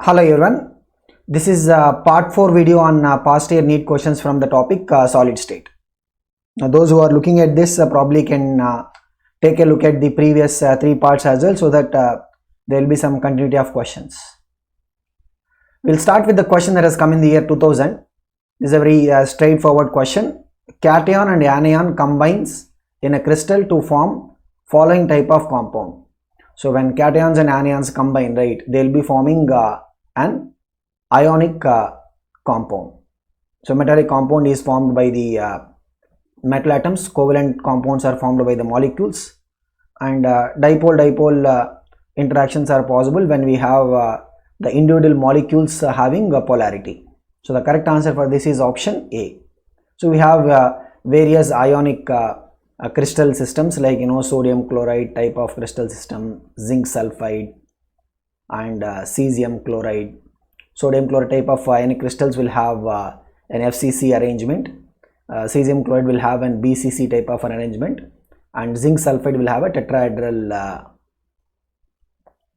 Hello everyone, this is part 4 video on past year NEET questions from the topic solid state. Now those who are looking at this probably can take a look at the previous 3 parts as well, so that there will be some continuity of questions. We'll start with the question that has come in the year 2000. This is a very straightforward question. Cation and anion combines in a crystal to form following type of compound. So when cations and anions combine, right, they will be forming an ionic compound. So metallic compound is formed by the metal atoms, covalent compounds are formed by the molecules, and dipole-dipole interactions are possible when we have the individual molecules having a polarity. So the correct answer for this is option A. So we have various ionic crystal systems, like sodium chloride type of crystal system, zinc sulfide, and cesium chloride. Sodium chloride type of ionic crystals will have an FCC arrangement. Cesium chloride will have an BCC type of an arrangement, and zinc sulfide will have a tetrahedral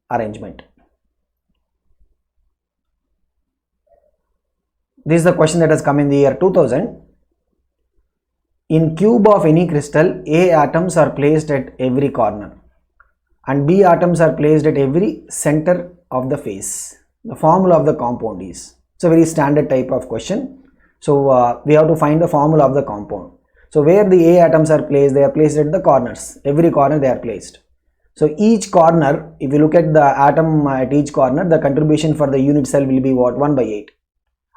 arrangement. This is the question that has come in the year 2000. In cube of any crystal, A atoms are placed at every corner and B atoms are placed at every center of the face. The formula of the compound is, it's a very standard type of question. So we have to find the formula of the compound. So where the A atoms are placed, they are placed at the corners. Every corner they are placed. So each corner, if you look at the atom at each corner, the contribution for the unit cell will be what? 1 by 8.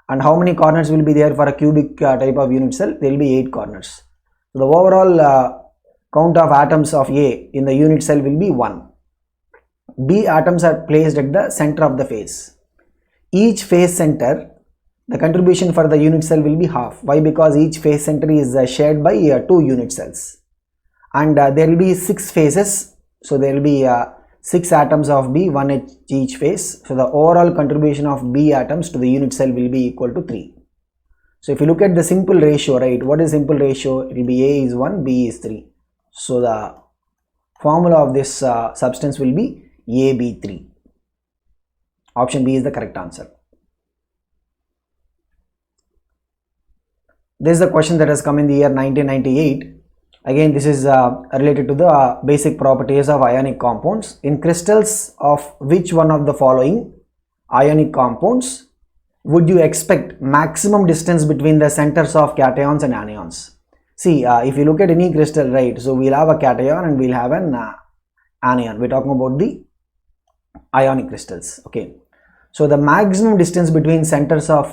And how many corners will be there for a cubic type of unit cell? There will be 8 corners. So the overall count of atoms of A in the unit cell will be 1. B atoms are placed at the center of the face. Each face center, the contribution for the unit cell will be half. Why? Because each face center is shared by 2 unit cells. And there will be 6 faces. So there will be 6 atoms of B, 1 at each face. So the overall contribution of B atoms to the unit cell will be equal to 3. So if you look at the simple ratio, right, what is simple ratio? It will be A is 1, B is 3. So the formula of this substance will be AB3. Option B is the correct answer. This is the question that has come in the year 1998. Again, this is related to the basic properties of ionic compounds. In crystals of which one of the following ionic compounds would you expect maximum distance between the centers of cations and anions? See, if you look at any crystal, right, so we'll have a cation and we'll have an anion. We're talking about the ionic crystals. Okay, so the maximum distance between centers of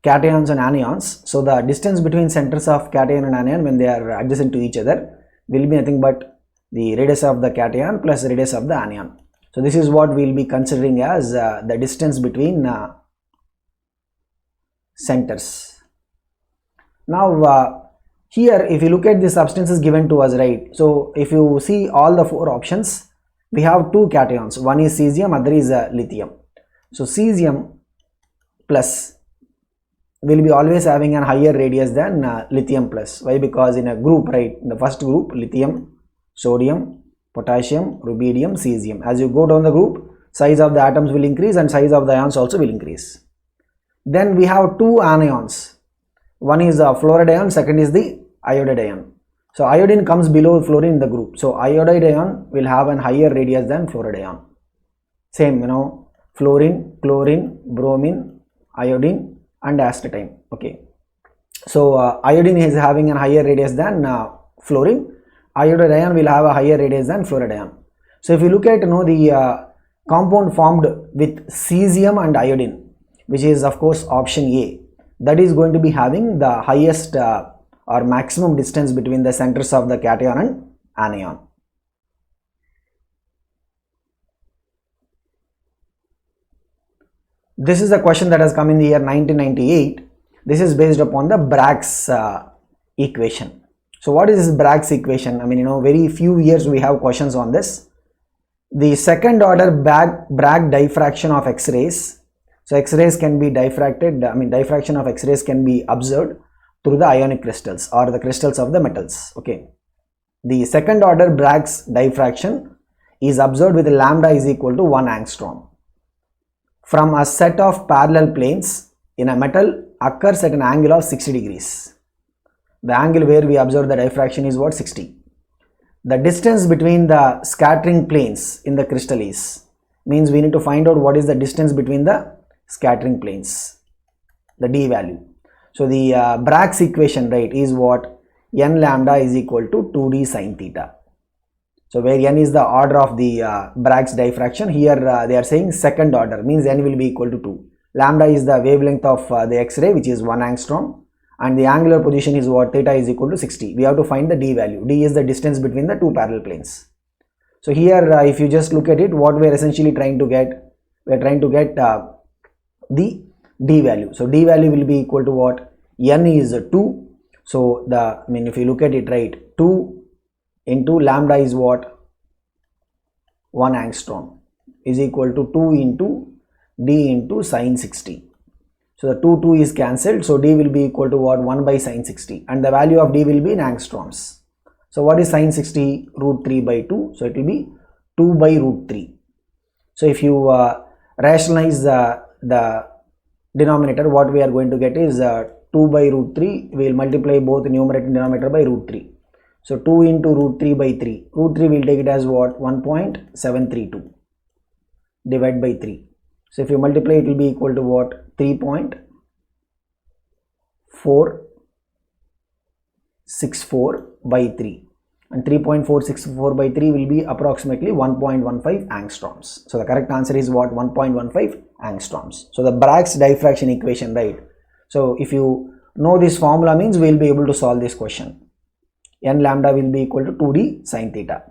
cations and anions, so the distance between centers of cation and anion when they are adjacent to each other will be nothing but the radius of the cation plus the radius of the anion. So this is what we will be considering as the distance between centers. Now here, if you look at the substances given to us, right, so if you see all the 4 options, we have 2 cations. One is cesium, other is lithium. So cesium plus will be always having a higher radius than lithium plus. Why? Because in a group, right, in the first group, lithium, sodium, potassium, rubidium, cesium. As you go down the group, size of the atoms will increase and size of the ions also will increase. Then we have 2 anions. One is the fluoride ion, second is the iodide ion. So iodine comes below fluorine in the group. So iodide ion will have a higher radius than fluoride ion. Same, fluorine, chlorine, bromine, iodine, and astatine. Okay, so iodine is having a higher radius than fluorine. Iodide ion will have a higher radius than fluoride ion. So if you look at the compound formed with cesium and iodine, which is of course option A, that is going to be having the highest or maximum distance between the centers of the cation and anion. This is the question that has come in the year 1998. This is based upon the Bragg's equation. So what is this Bragg's equation? I mean, very few years we have questions on this. The second order Bragg diffraction of X-rays. So X-rays can be diffracted, diffraction of X-rays can be observed through the ionic crystals or the crystals of the metals. Okay, the second order Bragg's diffraction is observed with lambda is equal to 1 angstrom. from a set of parallel planes in a metal occurs at an angle of 60 degrees. The angle where we observe the diffraction is what? 60. The distance between the scattering planes in the crystal is, means we need to find out what is the distance between the scattering planes, the d value. So the Bragg's equation, right, is what? N lambda is equal to 2d sin theta. So where n is the order of the Bragg's diffraction, here they are saying second order, means n will be equal to 2. Lambda is the wavelength of the X-ray, which is 1 angstrom, and the angular position is what? Theta is equal to 60. We have to find the d value. D is the distance between the two parallel planes. So here if you just look at it, what we are essentially trying to get, we are trying to get the d value. So d value will be equal to what? N is 2. So if you look at it, right, 2 into lambda is what? 1 angstrom is equal to 2 into d into sin 60. So the 2 is cancelled, so d will be equal to what? 1 by sin 60, and the value of d will be in angstroms. So what is sin 60? Root 3 by 2, so it will be 2 by root 3. So if you rationalize the denominator, what we are going to get is 2 by root 3, we will multiply both numerator and denominator by root 3. So 2 into root 3 by 3, root 3 will take it as what? 1.732 divided by 3. So if you multiply, it will be equal to what? 3.464 by 3, and 3.464 by 3 will be approximately 1.15 angstroms. So the correct answer is what? 1.15 angstroms. So the Bragg's diffraction equation, right? So if you know this formula, means we will be able to solve this question. N lambda will be equal to 2d sin theta.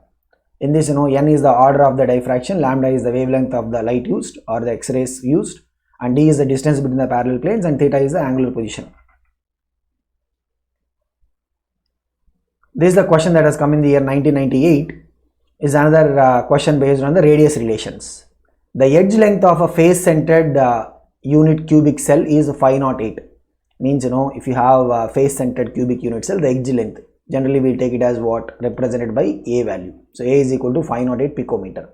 In this, n is the order of the diffraction, lambda is the wavelength of the light used or the X-rays used, and d is the distance between the parallel planes, and theta is the angular position. This is the question that has come in the year 1998. Is another question based on the radius relations. The edge length of a face-centered unit cubic cell is 508. Means if you have a face-centered cubic unit cell, the edge length generally we will take it as what? Represented by A value. So A is equal to 508 picometer.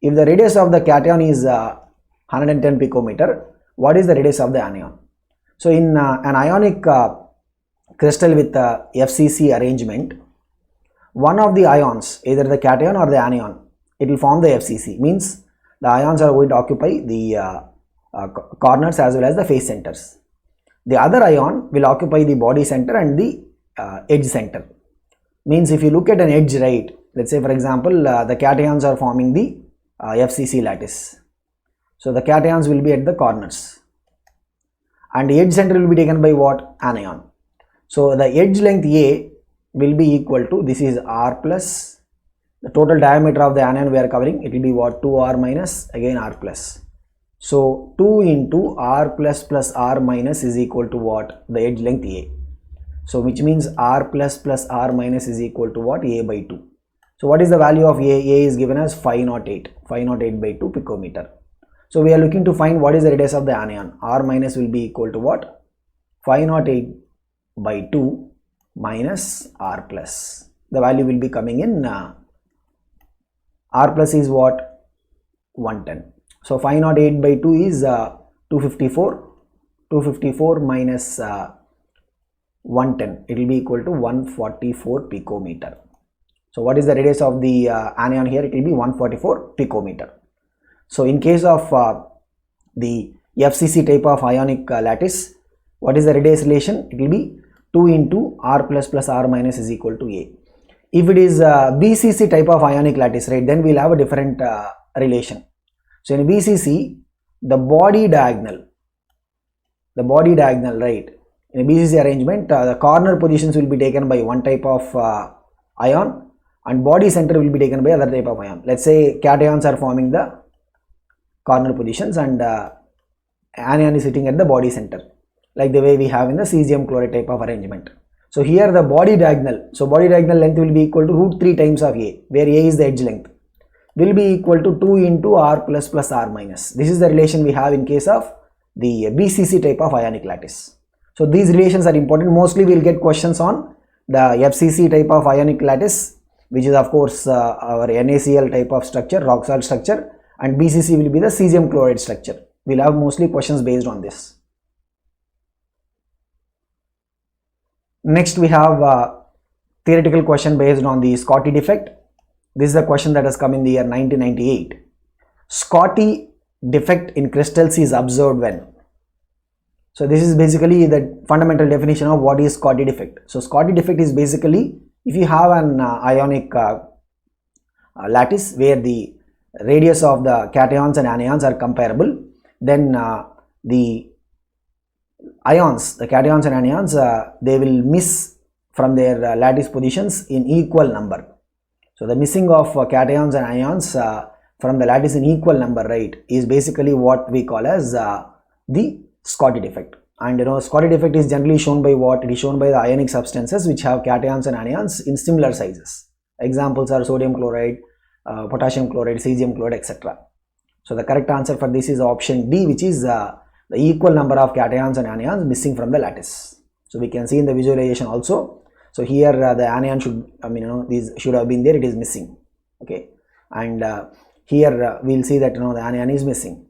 If the radius of the cation is 110 picometer, what is the radius of the anion? So in an ionic crystal with FCC arrangement, one of the ions, either the cation or the anion, it will form the FCC. Means the ions are going to occupy the corners as well as the face centers. The other ion will occupy the body center and the edge center. Means if you look at an edge, right, let's say for example the cations are forming the FCC lattice. So the cations will be at the corners, and the edge center will be taken by what? Anion. So the edge length A will be equal to, this is R plus the total diameter of the anion we are covering, it will be what? 2R minus again R plus. So 2 into R plus plus R minus is equal to what? The edge length A. So which means R plus plus R minus is equal to what? A by 2. So what is the value of A? A is given as 508 by 2 picometer. So we are looking to find what is the radius of the anion. R minus will be equal to what? 508 by 2 minus R plus. The value will be coming in R plus is what? 110. So 508 by 2 is 254. 254 minus 110, it will be equal to 144 picometer. So what is the radius of the anion here? It will be 144 picometer. So in case of the FCC type of ionic lattice, what is the radius relation? It will be 2 into R plus plus R minus is equal to A. If it is BCC type of ionic lattice, right, then we will have a different relation. So in BCC, the body diagonal, right, in a BCC arrangement, the corner positions will be taken by one type of ion, and body center will be taken by other type of ion. Let's say cations are forming the corner positions and anion is sitting at the body center, like the way we have in the cesium chloride type of arrangement. So here the body diagonal, so body diagonal length will be equal to root 3 times of A, where A is the edge length, will be equal to 2 into R plus plus R minus. This is the relation we have in case of the BCC type of ionic lattice. So these relations are important. Mostly we will get questions on the FCC type of ionic lattice, which is of course our NaCl type of structure, rock salt structure, and BCC will be the cesium chloride structure, we'll have mostly questions based on this. Next we have a theoretical question based on the Scotty defect. This is a question that has come in the year 1998. Scotty defect in crystals is observed when? So this is basically the fundamental definition of what is Scotty defect. So Scotty defect is basically if you have an ionic lattice where the radius of the cations and anions are comparable, then the ions, the cations and anions, they will miss from their lattice positions in equal number. So the missing of cations and ions from the lattice in equal number, right, is basically what we call as the Scotty defect. And Scotty defect is generally shown by what? It is shown by the ionic substances which have cations and anions in similar sizes. Examples are sodium chloride, potassium chloride, cesium chloride, etc. So the correct answer for this is option D, which is the equal number of cations and anions missing from the lattice. So we can see in the visualization also. So here the anion should, these should have been there, it is missing. Okay, and here we'll see that the anion is missing,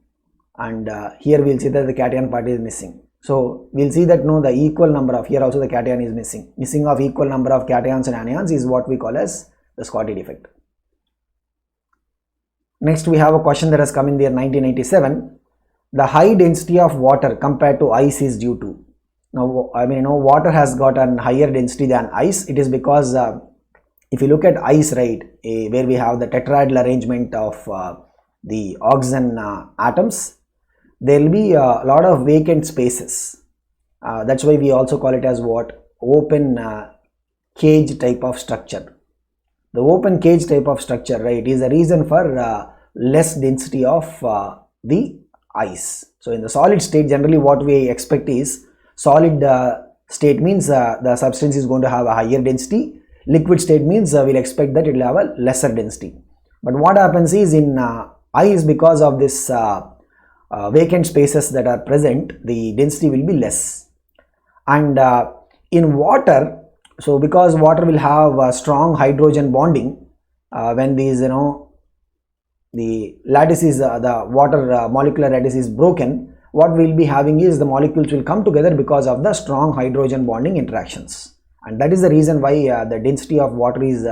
and here we'll see that the cation part is missing. So we'll see that the equal number of, here also the cation is missing. Missing of equal number of cations and anions is what we call as the Scotty defect. Next we have a question that has come in the year 1997. The high density of water compared to ice is due to. Now water has got a higher density than ice. It is because if you look at ice, right, where we have the tetrahedral arrangement of the oxygen atoms, there will be a lot of vacant spaces. That's why we also call it as what? Open cage type of structure. The open cage type of structure, right, is the reason for less density of the ice. So in the solid state, generally what we expect is solid state means the substance is going to have a higher density. Liquid state means we'll expect that it will have a lesser density. But what happens is in ice, because of this vacant spaces that are present, the density will be less. And in water, so because water will have strong hydrogen bonding, when these the lattice is the water molecular lattice is broken, what we will be having is the molecules will come together because of the strong hydrogen bonding interactions, and that is the reason why the density of water is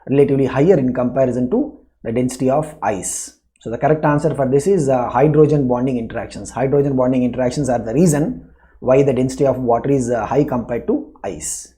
relatively higher in comparison to the density of ice. So the correct answer for this is hydrogen bonding interactions. Hydrogen bonding interactions are the reason why the density of water is high compared to ice.